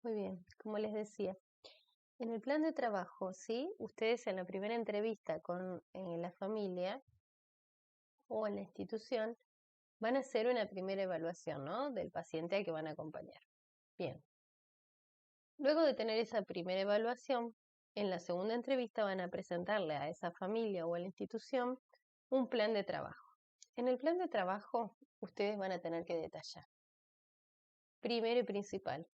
Muy bien, como les decía, en el plan de trabajo, ¿sí? Ustedes en la primera entrevista con la familia o en la institución van a hacer una primera evaluación, ¿no? Del paciente al que van a acompañar. Bien. Luego de tener esa primera evaluación, en la segunda entrevista van a presentarle a esa familia o a la institución un plan de trabajo. En el plan de trabajo, ustedes van a tener que detallar, primero y principal,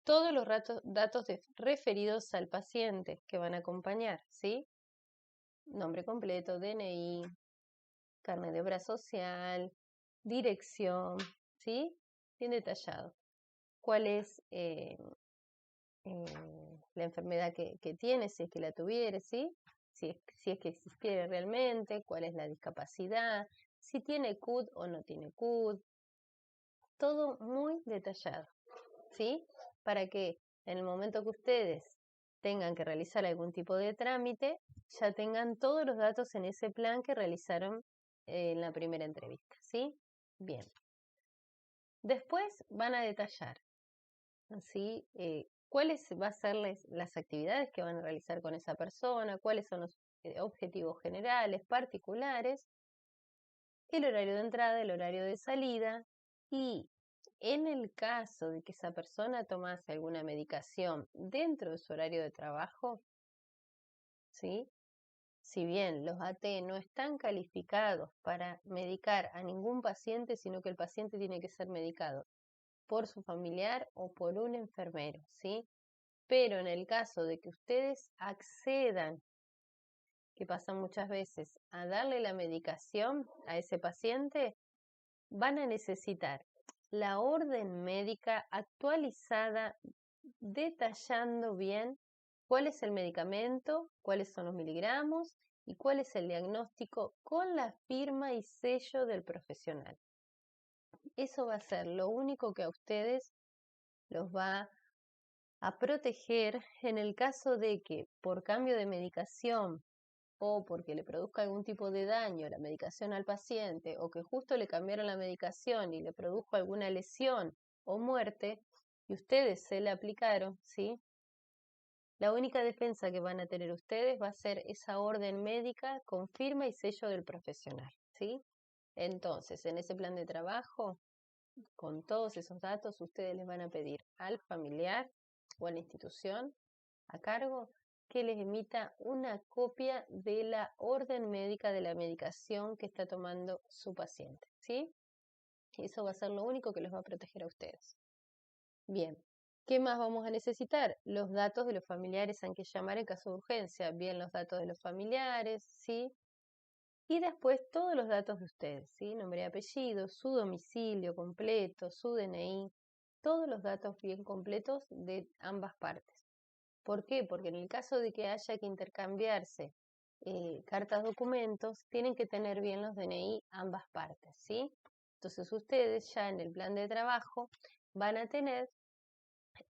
todos los datos referidos al paciente que van a acompañar, ¿sí? Nombre completo, DNI, carnet de obra social, dirección, ¿sí? Bien detallado. ¿Cuál es la enfermedad que tiene, si es que la tuviera, ¿sí? Si es que existiera realmente, cuál es la discapacidad, si tiene CUD o no tiene CUD, todo muy detallado, ¿sí? Para que en el momento que ustedes tengan que realizar algún tipo de trámite, ya tengan todos los datos en ese plan que realizaron en la primera entrevista, ¿sí? Bien. Después van a detallar, ¿sí? ¿Cuáles van a ser las actividades que van a realizar con esa persona? ¿Cuáles son los objetivos generales, particulares? El horario de entrada, el horario de salida y en el caso de que esa persona tomase alguna medicación dentro de su horario de trabajo, ¿sí? Si bien los AT no están calificados para medicar a ningún paciente, sino que el paciente tiene que ser medicado por su familiar o por un enfermero, ¿sí? Pero en el caso de que ustedes accedan, que pasa muchas veces, a darle la medicación a ese paciente, van a necesitar la orden médica actualizada, detallando bien cuál es el medicamento, cuáles son los miligramos y cuál es el diagnóstico con la firma y sello del profesional. Eso va a ser lo único que a ustedes los va a proteger en el caso de que por cambio de medicación o porque le produzca algún tipo de daño la medicación al paciente o que justo le cambiaron la medicación y le produjo alguna lesión o muerte y ustedes se la aplicaron, ¿sí? La única defensa que van a tener ustedes va a ser esa orden médica con firma y sello del profesional, ¿sí? Entonces, en ese plan de trabajo, con todos esos datos, ustedes les van a pedir al familiar o a la institución a cargo que les emita una copia de la orden médica de la medicación que está tomando su paciente, ¿sí? Eso va a ser lo único que los va a proteger a ustedes. Bien, ¿qué más vamos a necesitar? Los datos de los familiares a que llamar en caso de urgencia, bien los datos de los familiares, ¿sí? Y después todos los datos de ustedes, ¿sí? Nombre y apellido, su domicilio completo, su DNI, todos los datos bien completos de ambas partes. ¿Por qué? Porque en el caso de que haya que intercambiarse cartas documentos, tienen que tener bien los DNI ambas partes, ¿sí? Entonces ustedes ya en el plan de trabajo van a tener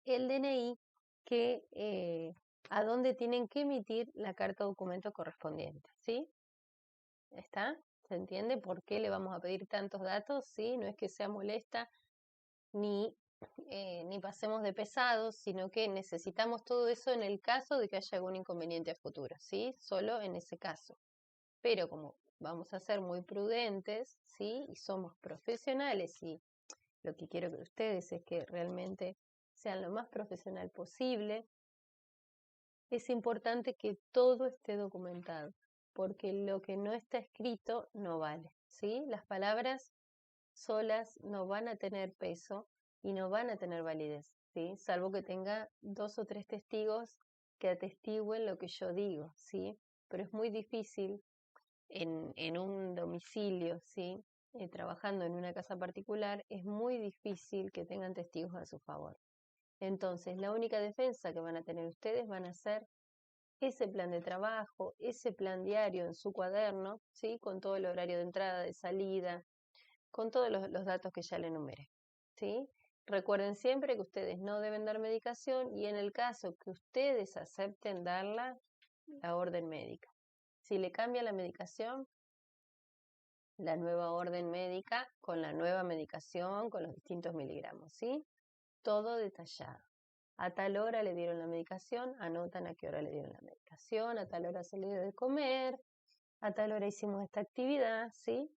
el DNI que a dónde tienen que emitir la carta documento correspondiente, ¿sí? ¿Está? ¿Se entiende por qué le vamos a pedir tantos datos? ¿Sí? No es que sea molesta ni pasemos de pesados, sino que necesitamos todo eso en el caso de que haya algún inconveniente a futuro, ¿sí? Solo en ese caso. Pero como vamos a ser muy prudentes, ¿sí? Y somos profesionales y lo que quiero que ustedes es que realmente sean lo más profesional posible, es importante que todo esté documentado, porque lo que no está escrito no vale, ¿sí? Las palabras solas no van a tener peso y no van a tener validez, ¿sí? Salvo que tenga 2 o 3 testigos que atestiguen lo que yo digo, ¿sí? Pero es muy difícil en un domicilio, ¿sí? Trabajando en una casa particular, es muy difícil que tengan testigos a su favor. Entonces, la única defensa que van a tener ustedes van a ser ese plan de trabajo, ese plan diario en su cuaderno, ¿sí? Con todo el horario de entrada, de salida, con todos los datos que ya le enumeré, ¿sí? Recuerden siempre que ustedes no deben dar medicación y en el caso que ustedes acepten darla, la orden médica. Si le cambia la medicación, la nueva orden médica con la nueva medicación, con los distintos miligramos, ¿sí? Todo detallado. a tal hora le dieron la medicación, anotan a qué hora le dieron la medicación, a tal hora se le dio de comer, a tal hora hicimos esta actividad, ¿sí?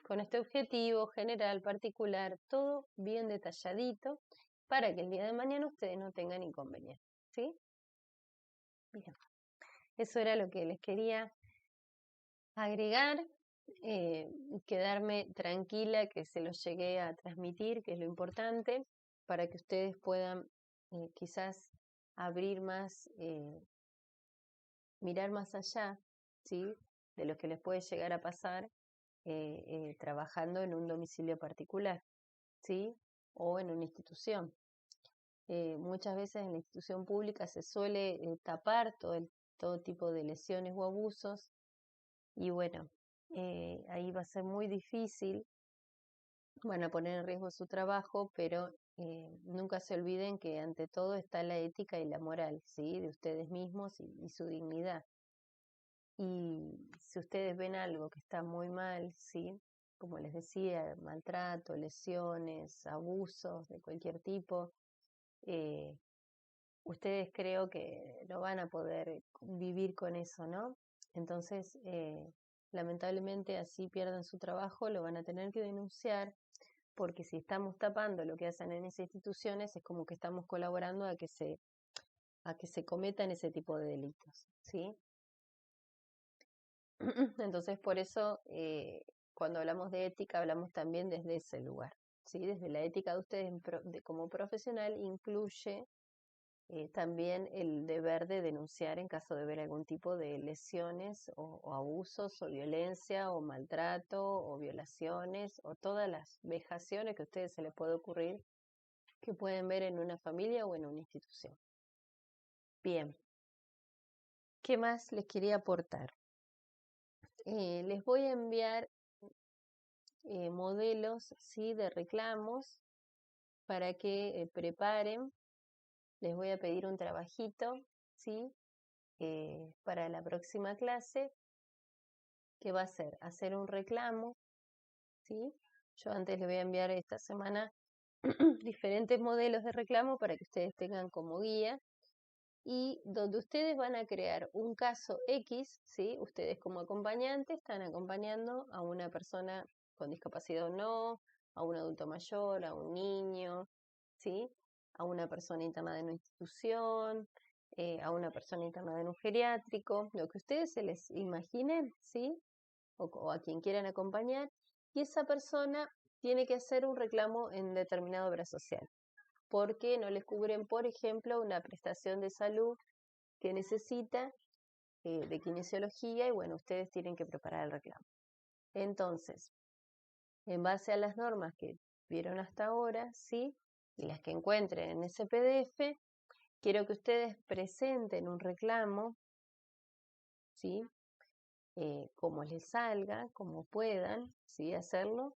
Con este objetivo general, particular, todo bien detalladito, para que el día de mañana ustedes no tengan inconvenientes, ¿sí? Bien, eso era lo que les quería agregar, quedarme tranquila que se los llegué a transmitir, que es lo importante, para que ustedes puedan quizás abrir más, mirar más allá, ¿sí? De lo que les puede llegar a pasar trabajando en un domicilio particular, ¿sí? O en una institución. Muchas veces en la institución pública se suele tapar todo tipo de lesiones o abusos, y bueno, ahí va a ser muy difícil, van a poner en riesgo su trabajo, pero nunca se olviden que ante todo está la ética y la moral, ¿sí? De ustedes mismos y su dignidad. Y si ustedes ven algo que está muy mal, ¿sí? Como les decía, maltrato, lesiones, abusos de cualquier tipo, eh, ustedes creo que no van a poder vivir con eso, ¿no? Entonces, lamentablemente así pierdan su trabajo, lo van a tener que denunciar, porque si estamos tapando lo que hacen en esas instituciones, es como que estamos colaborando a que se cometan ese tipo de delitos, ¿sí? Entonces, por eso, cuando hablamos de ética, hablamos también desde ese lugar, ¿sí? Desde la ética de ustedes como profesional incluye también el deber de denunciar en caso de ver algún tipo de lesiones o abusos o violencia o maltrato o violaciones o todas las vejaciones que a ustedes se les puede ocurrir que pueden ver en una familia o en una institución. Bien, ¿qué más les quería aportar? Les voy a enviar modelos, ¿sí? De reclamos para que preparen. Les voy a pedir un trabajito, ¿sí? Para la próxima clase, que va a ser hacer un reclamo, ¿sí? Yo antes les voy a enviar esta semana diferentes modelos de reclamo para que ustedes tengan como guía, y donde ustedes van a crear un caso X, ¿sí? Ustedes como acompañantes están acompañando a una persona con discapacidad o no, a un adulto mayor, a un niño, ¿sí? A una persona internada en una institución, a una persona internada en un geriátrico, lo que ustedes se les imaginen, ¿sí? O a quien quieran acompañar, y esa persona tiene que hacer un reclamo en determinada obra social, porque no les cubren, por ejemplo, una prestación de salud que necesita de kinesiología, y bueno, ustedes tienen que preparar el reclamo. Entonces, en base a las normas que vieron hasta ahora, ¿sí? Y las que encuentren en ese PDF, quiero que ustedes presenten un reclamo, ¿sí? Como les salga, como puedan, ¿sí? Hacerlo.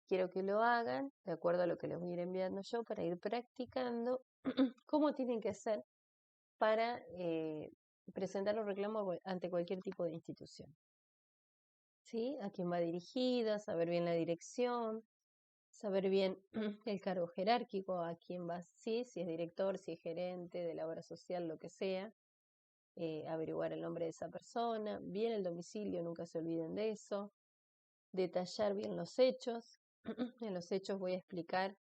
Quiero que lo hagan de acuerdo a lo que les voy a ir enviando yo para ir practicando cómo tienen que hacer para presentar los reclamos ante cualquier tipo de institución. ¿Sí? A quién va dirigida, saber bien la dirección, saber bien el cargo jerárquico, a quién va, ¿sí? Si es director, si es gerente de la obra social, lo que sea, averiguar el nombre de esa persona, bien el domicilio, nunca se olviden de eso, detallar bien los hechos. En los hechos voy a explicar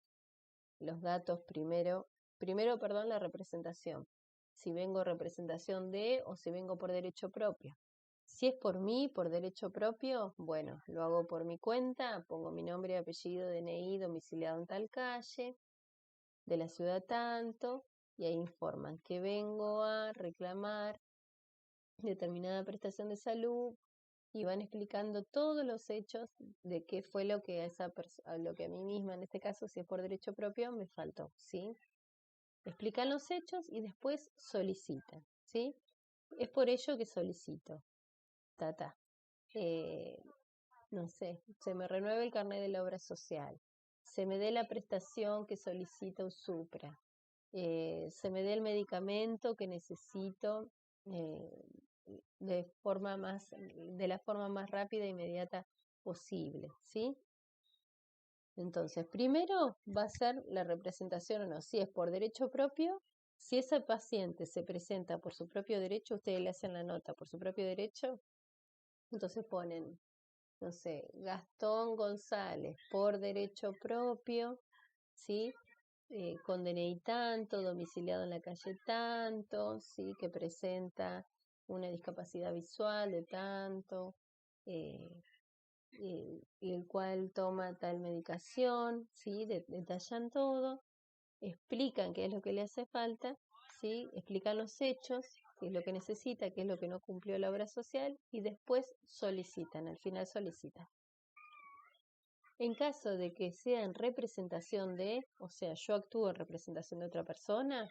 los datos primero, la representación. Si vengo representación de o si vengo por derecho propio. Si es por mí, por derecho propio, bueno, lo hago por mi cuenta, pongo mi nombre, apellido, DNI, domiciliado en tal calle, de la ciudad tanto, y ahí informan que vengo a reclamar determinada prestación de salud, y van explicando todos los hechos de qué fue lo que lo que a mí misma, en este caso, si es por derecho propio, me faltó, ¿sí? Explican los hechos y después solicitan, ¿sí? Es por ello que solicito. No sé, se me renueve el carnet de la obra social, se me dé la prestación que solicita USUPRA, se me dé el medicamento que necesito de la forma más rápida e inmediata posible, ¿sí? Entonces, primero va a ser la representación o no, si es por derecho propio. Si ese paciente se presenta por su propio derecho, ustedes le hacen la nota por su propio derecho, entonces ponen, no sé, Gastón González por derecho propio, ¿sí? Con DNI tanto, domiciliado en la calle tanto, ¿sí? Que presenta una discapacidad visual de tanto, y el cual toma tal medicación, ¿sí? Detallan todo, explican qué es lo que le hace falta, ¿sí? Explican los hechos, qué es lo que necesita, qué es lo que no cumplió la obra social, y después solicitan, al final solicitan. En caso de que sea en representación de, o sea, yo actúo en representación de otra persona,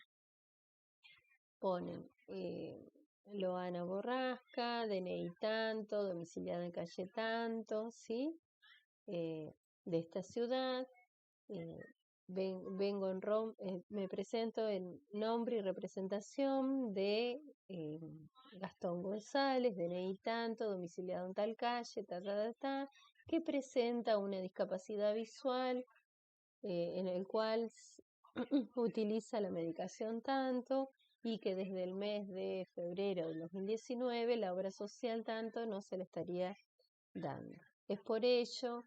ponen Loana Borrasca, DNI tanto, domiciliada en calle tanto, ¿sí? De esta ciudad, vengo en me presento en nombre y representación de Gastón González, DNI tanto, domiciliado en tal calle, que presenta una discapacidad visual en el cual utiliza la medicación tanto y que desde el mes de febrero del 2019 la obra social tanto no se le estaría dando. Es por ello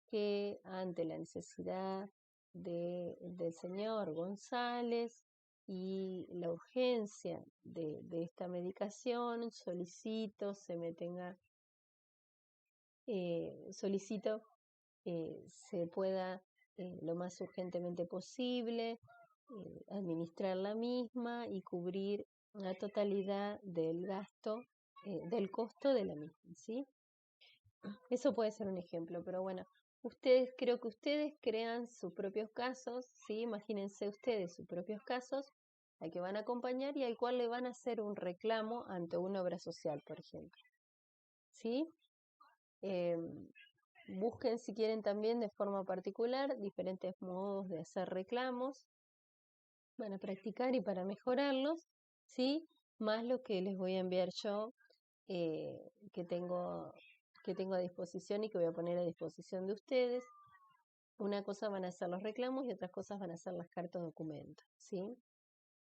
que ante la necesidad del señor González y la urgencia de esta medicación, solicito se pueda lo más urgentemente posible administrar la misma y cubrir la totalidad del gasto, del costo de la misma, ¿sí? Eso puede ser un ejemplo, pero bueno, creo que ustedes crean sus propios casos, ¿sí? Imagínense ustedes sus propios casos al que van a acompañar y al cual le van a hacer un reclamo ante una obra social, por ejemplo, ¿sí? Busquen si quieren también de forma particular diferentes modos de hacer reclamos, van a practicar y para mejorarlos, ¿sí? Más lo que les voy a enviar yo, que tengo a disposición y que voy a poner a disposición de ustedes. Una cosa van a ser los reclamos y otras cosas van a ser las cartas de documento, ¿sí?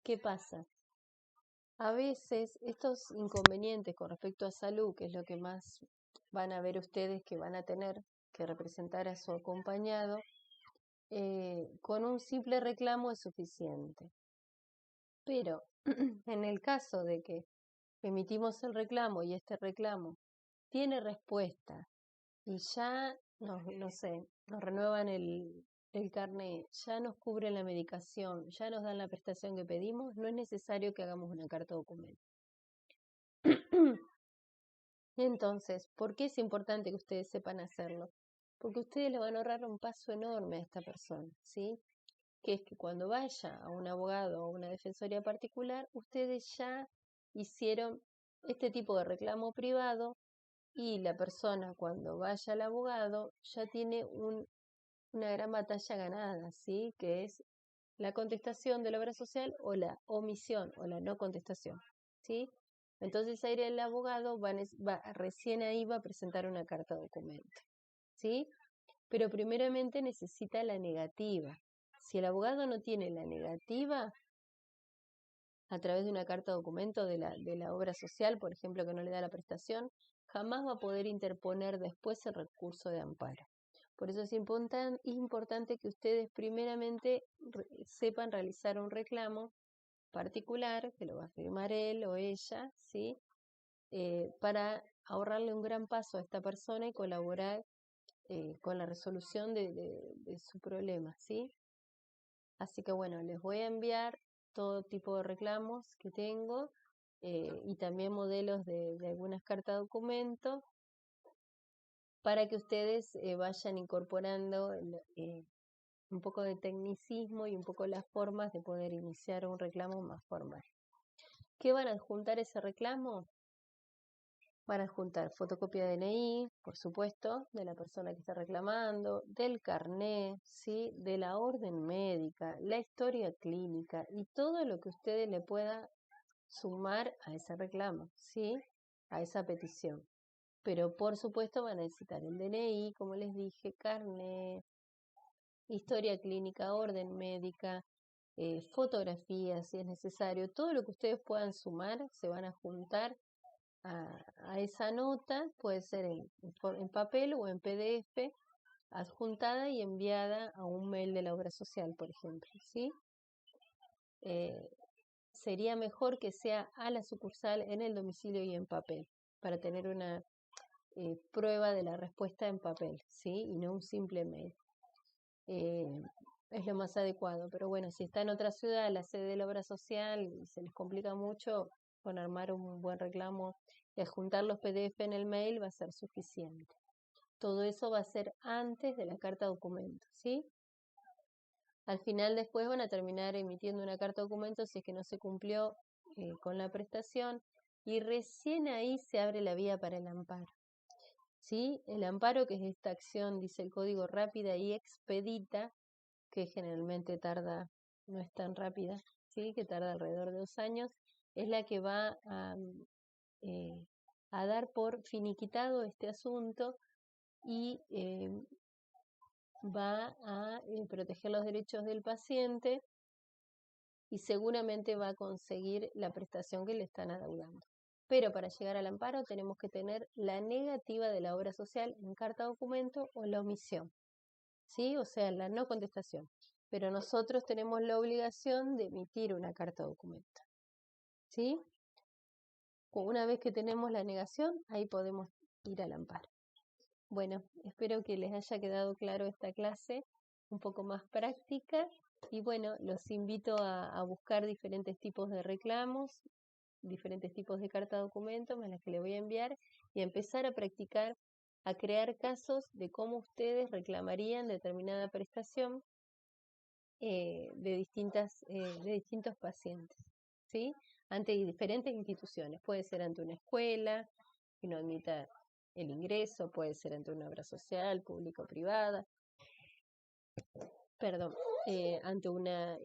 ¿Qué pasa? A veces estos inconvenientes con respecto a salud, que es lo que más van a ver ustedes que van a tener que representar a su acompañado, con un simple reclamo es suficiente. Pero en el caso de que emitimos el reclamo y este reclamo tiene respuesta y ya no sé, nos renuevan el carnet, ya nos cubren la medicación, ya nos dan la prestación que pedimos, no es necesario que hagamos una carta documento. Entonces, ¿por qué es importante que ustedes sepan hacerlo? Porque ustedes le van a ahorrar un paso enorme a esta persona, ¿sí? Que es que cuando vaya a un abogado o una defensoría particular, ustedes ya hicieron este tipo de reclamo privado y la persona cuando vaya al abogado ya tiene una gran batalla ganada, ¿sí? Que es la contestación de la obra social o la omisión o la no contestación, ¿sí? Entonces ahí el abogado recién ahí va a presentar una carta de documento, ¿sí? Pero primeramente necesita la negativa. Si el abogado no tiene la negativa, a través de una carta de documento de la obra social, por ejemplo, que no le da la prestación, jamás va a poder interponer después el recurso de amparo. Por eso es importante que ustedes primeramente sepan realizar un reclamo particular, que lo va a firmar él o ella, ¿sí? Para ahorrarle un gran paso a esta persona y colaborar con la resolución de su problema, ¿sí? Así que bueno, les voy a enviar todo tipo de reclamos que tengo y también modelos de algunas cartas de documento para que ustedes vayan incorporando un poco de tecnicismo y un poco las formas de poder iniciar un reclamo más formal. ¿Qué van a adjuntar ese reclamo? Van a adjuntar fotocopia de DNI, por supuesto, de la persona que está reclamando, del carné, ¿sí? De la orden médica, la historia clínica y todo lo que ustedes le pueda sumar a ese reclamo, ¿sí? A esa petición. Pero por supuesto van a necesitar el DNI, como les dije, carné, historia clínica, orden médica, fotografías si es necesario, todo lo que ustedes puedan sumar se van a juntar a esa nota, puede ser en papel o en PDF, adjuntada y enviada a un mail de la obra social, por ejemplo, ¿sí? Sería mejor que sea a la sucursal en el domicilio y en papel, para tener una prueba de la respuesta en papel, ¿sí? Y no un simple mail. Es lo más adecuado, pero bueno, si está en otra ciudad, la sede de la obra social, y se les complica mucho, con armar un buen reclamo y adjuntar los PDF en el mail va a ser suficiente. Todo eso va a ser antes de la carta documento, ¿sí? Al final después van a terminar emitiendo una carta documento si es que no se cumplió con la prestación y recién ahí se abre la vía para el amparo. ¿Sí? El amparo, que es esta acción, dice el código, rápida y expedita, que generalmente tarda, no es tan rápida, ¿sí? Que tarda alrededor de 2 años, es la que va a dar por finiquitado este asunto y va a proteger los derechos del paciente y seguramente va a conseguir la prestación que le están adeudando. Pero para llegar al amparo tenemos que tener la negativa de la obra social en carta documento o la omisión, ¿sí? O sea, la no contestación. Pero nosotros tenemos la obligación de emitir una carta documento, ¿sí? Una vez que tenemos la negación, ahí podemos ir al amparo. Bueno, espero que les haya quedado claro esta clase, un poco más práctica. Y bueno, los invito a buscar diferentes tipos de reclamos, diferentes tipos de carta documento, más las que les voy a enviar, y a empezar a practicar, a crear casos de cómo ustedes reclamarían determinada prestación de distintos pacientes, ¿sí? Ante diferentes instituciones. Puede ser ante una escuela, que no admita el ingreso, puede ser ante una obra social, pública o privada, perdón, ante una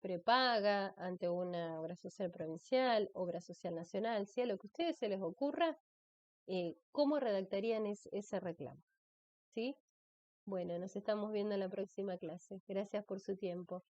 prepaga, ante una obra social provincial, obra social nacional, ¿sí? A lo que a ustedes se les ocurra, ¿cómo redactarían ese reclamo? ¿Sí? Bueno, nos estamos viendo en la próxima clase. Gracias por su tiempo.